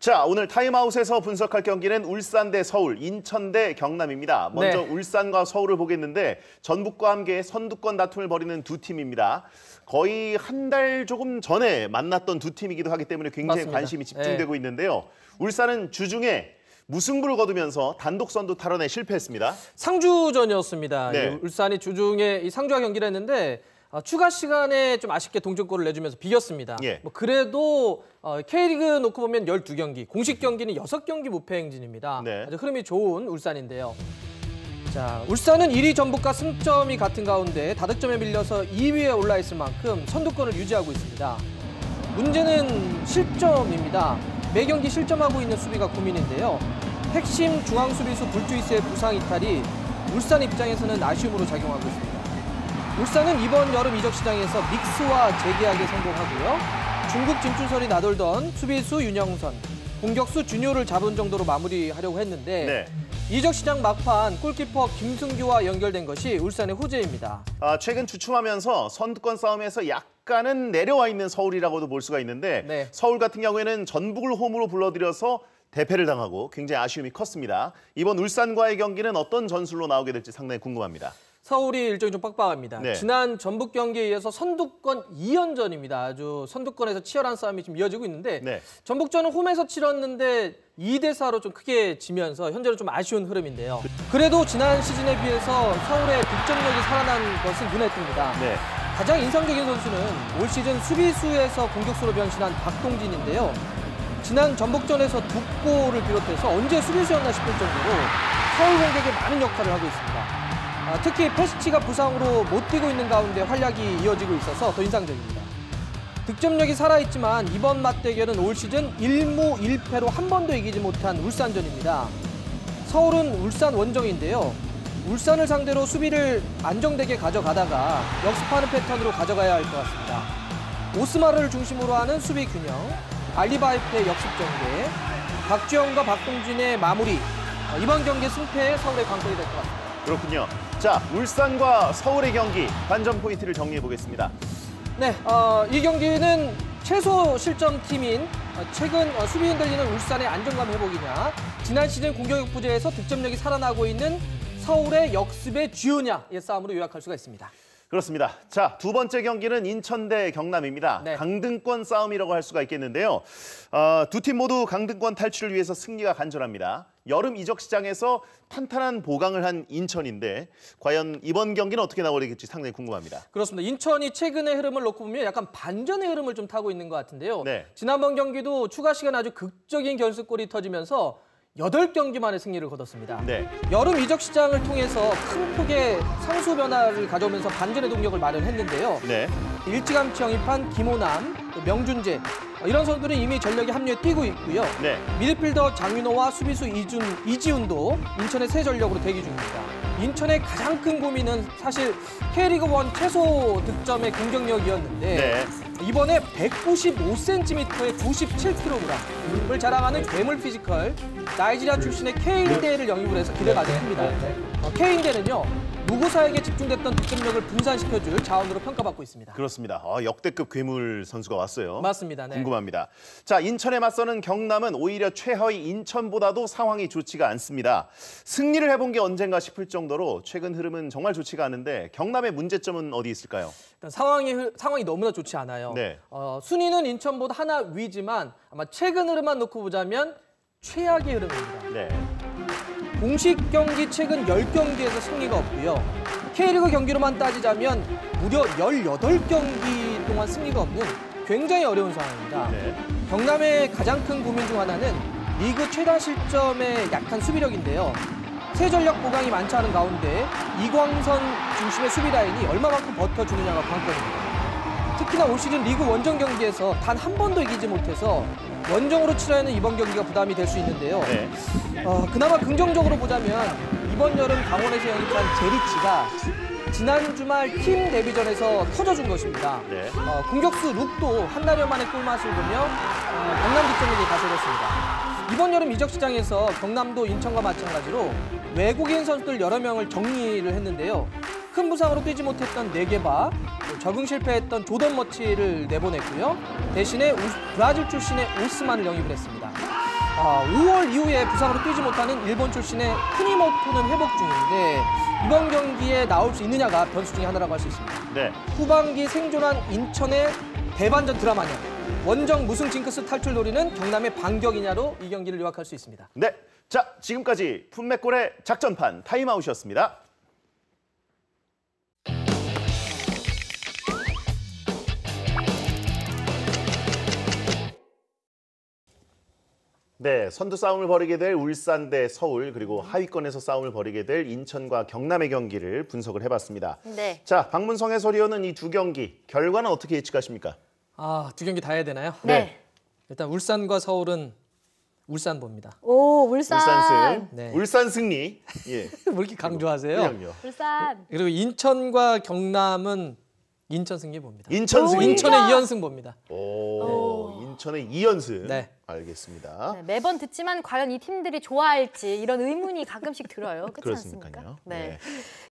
자, 오늘 타임아웃에서 분석할 경기는 울산 대 서울, 인천 대 경남입니다. 먼저 울산과 서울을 보겠는데 전북과 함께 선두권 다툼을 벌이는 두 팀입니다. 거의 한 달 조금 전에 만났던 두 팀이기도 하기 때문에 굉장히 맞습니다. 관심이 집중되고 있는데요. 울산은 주중에 무승부를 거두면서 단독 선두 탈환에 실패했습니다. 상주전이었습니다. 울산이 주중에 이 상주와 경기를 했는데 추가 시간에 좀 아쉽게 동점골을 내주면서 비겼습니다. 뭐 그래도 K리그 놓고 보면 12경기, 공식 경기는 6경기 무패 행진입니다. 아주 흐름이 좋은 울산인데요. 자, 울산은 1위 전북과 승점이 같은 가운데 다득점에 밀려서 2위에 올라 있을 만큼 선두권을 유지하고 있습니다. 문제는 실점입니다. 매 경기 실점하고 있는 수비가 고민인데요. 핵심 중앙 수비수 불투이스의 부상 이탈이 울산 입장에서는 아쉬움으로 작용하고 있습니다. 울산은 이번 여름 이적 시장에서 믹스와 재계약에 성공하고요. 중국 진출설이 나돌던 수비수 윤영선, 공격수 준효를 잡은 정도로 마무리하려고 했는데 이적 시장 막판 골키퍼 김승규와 연결된 것이 울산의 호재입니다. 최근 주춤하면서 선두권 싸움에서 약간은 내려와 있는 서울이라고도 볼 수가 있는데 서울 같은 경우에는 전북을 홈으로 불러들여서 대패를 당하고 굉장히 아쉬움이 컸습니다. 이번 울산과의 경기는 어떤 전술로 나오게 될지 상당히 궁금합니다. 서울이 일정이 좀 빡빡합니다. 지난 전북 경기에 이어서 선두권 2연전입니다. 아주 선두권에서 치열한 싸움이 좀 이어지고 있는데 전북전은 홈에서 치렀는데 2대4로 좀 크게 지면서 현재는 좀 아쉬운 흐름인데요. 그래도 지난 시즌에 비해서 서울의 득점력이 살아난 것은 눈에 띕니다. 가장 인상적인 선수는 올 시즌 수비수에서 공격수로 변신한 박동진인데요. 지난 전북전에서 2골을 비롯해서 언제 수비수였나 싶을 정도로 서울 공격에 많은 역할을 하고 있습니다. 특히 페시치가 부상으로 못 뛰고 있는 가운데 활약이 이어지고 있어서 더 인상적입니다. 득점력이 살아있지만 이번 맞대결은 올 시즌 1무 1패로 한 번도 이기지 못한 울산전입니다. 서울은 울산 원정인데요. 울산을 상대로 수비를 안정되게 가져가다가 역습하는 패턴으로 가져가야 할 것 같습니다. 오스마르를 중심으로 하는 수비 균형, 알리바이프의 역습 전개, 박주영과 박동진의 마무리, 이번 경기 승패에 서울의 관건이 될 것 같습니다. 그렇군요. 자, 울산과 서울의 경기 관전 포인트를 정리해 보겠습니다. 이 경기는 최소 실점 팀인 최근 수비 흔들리는 울산의 안정감 회복이냐, 지난 시즌 공격 역부재에서 득점력이 살아나고 있는 서울의 역습의 쥐우냐의 싸움으로 요약할 수가 있습니다. 그렇습니다. 자, 두 번째 경기는 인천 대 경남입니다. 강등권 싸움이라고 할 수가 있겠는데요. 두 팀 모두 강등권 탈출을 위해서 승리가 간절합니다. 여름 이적 시장에서 탄탄한 보강을 한 인천인데 과연 이번 경기는 어떻게 나오겠지 상당히 궁금합니다. 그렇습니다. 인천이 최근의 흐름을 놓고 보면 약간 반전의 흐름을 좀 타고 있는 것 같은데요. 지난번 경기도 추가 시간 아주 극적인 결승골이 터지면서 8경기 만에 승리를 거뒀습니다. 여름 이적 시장을 통해서 큰 폭의 상수 변화를 가져오면서 반전의 동력을 마련했는데요. 일찌감치 영입한 김호남, 명준재 이런 선수들은 이미 전력에 합류해 뛰고 있고요. 미드필더 장윤호와 수비수 이지훈도 인천의 새 전력으로 대기 중입니다. 인천의 가장 큰 고민은 사실 K리그1 최소 득점의 공격력이었는데 이번에 195cm의 97kg을 자랑하는 괴물 피지컬 나이지리아 출신의 케인데를 영입을 해서 기대가 아주 큽니다. 케인데는요. 무구사에게 집중됐던 득점력을 분산시켜줄 자원으로 평가받고 있습니다. 그렇습니다. 역대급 괴물 선수가 왔어요. 맞습니다. 궁금합니다. 자, 인천에 맞서는 경남은 오히려 최하위 인천보다도 상황이 좋지가 않습니다. 승리를 해본 게 언젠가 싶을 정도로 최근 흐름은 정말 좋지가 않은데 경남의 문제점은 어디 있을까요? 일단 상황이 너무나 좋지 않아요. 순위는 인천보다 하나 위지만 아마 최근 흐름만 놓고 보자면 최악의 흐름입니다. 공식 경기 최근 10경기에서 승리가 없고요. K리그 경기로만 따지자면 무려 18경기 동안 승리가 없는 굉장히 어려운 상황입니다. 경남의 가장 큰 고민 중 하나는 리그 최다 실점의 약한 수비력인데요. 새 전력 보강이 많지 않은 가운데 이광선 중심의 수비 라인이 얼마만큼 버텨주느냐가 관건입니다. 특히나 올 시즌 리그 원정 경기에서 단 한 번도 이기지 못해서 원정으로 치러야 하는 이번 경기가 부담이 될 수 있는데요. 그나마 긍정적으로 보자면 이번 여름 강원에서 영입한 제리치가 지난 주말 팀 데뷔전에서 터져준 것입니다. 공격수 룩도 한 달여 만에 꿀맛을 보며 경남 득점력이 가세했습니다. 이번 여름 이적 시장에서 경남도 인천과 마찬가지로 외국인 선수들 여러 명을 정리를 했는데요. 큰 부상으로 뛰지 못했던 네게바, 적응 실패했던 조던 머치를 내보냈고요. 대신에 브라질 출신의 오스만을 영입을 했습니다. 5월 이후에 부상으로 뛰지 못하는 일본 출신의 쿠니모토는 회복 중인데 이번 경기에 나올 수 있느냐가 변수 중에 하나라고 할 수 있습니다. 네. 후반기 생존한 인천의 대반전 드라마냐, 원정 무승 징크스 탈출 노리는 경남의 반격이냐로 이 경기를 요약할 수 있습니다. 네, 자 지금까지 품맥골의 작전판 타임아웃이었습니다. 네, 선두 싸움을 벌이게 될 울산 대 서울, 그리고 하위권에서 싸움을 벌이게 될 인천과 경남의 경기를 분석을 해봤습니다. 네. 자, 박문성 해설위원은 이 두 경기 결과는 어떻게 예측하십니까? 두 경기 다 해야 되나요? 네. 일단 울산과 서울은 울산 봅니다. 오, 울산. 울산 승, 네. 울산 승리. 예. 왜 이렇게 강조하세요? 그럼요. 울산. 그리고 인천과 경남은 인천 승리 봅니다. 인천 승리. 인천의 2연승 봅니다. 오, 인천의 2연승. 네. 알겠습니다. 네, 매번 듣지만 과연 이 팀들이 좋아할지 이런 의문이 가끔씩 들어요. 그렇지 그렇습니까요? 않습니까? 네. 네.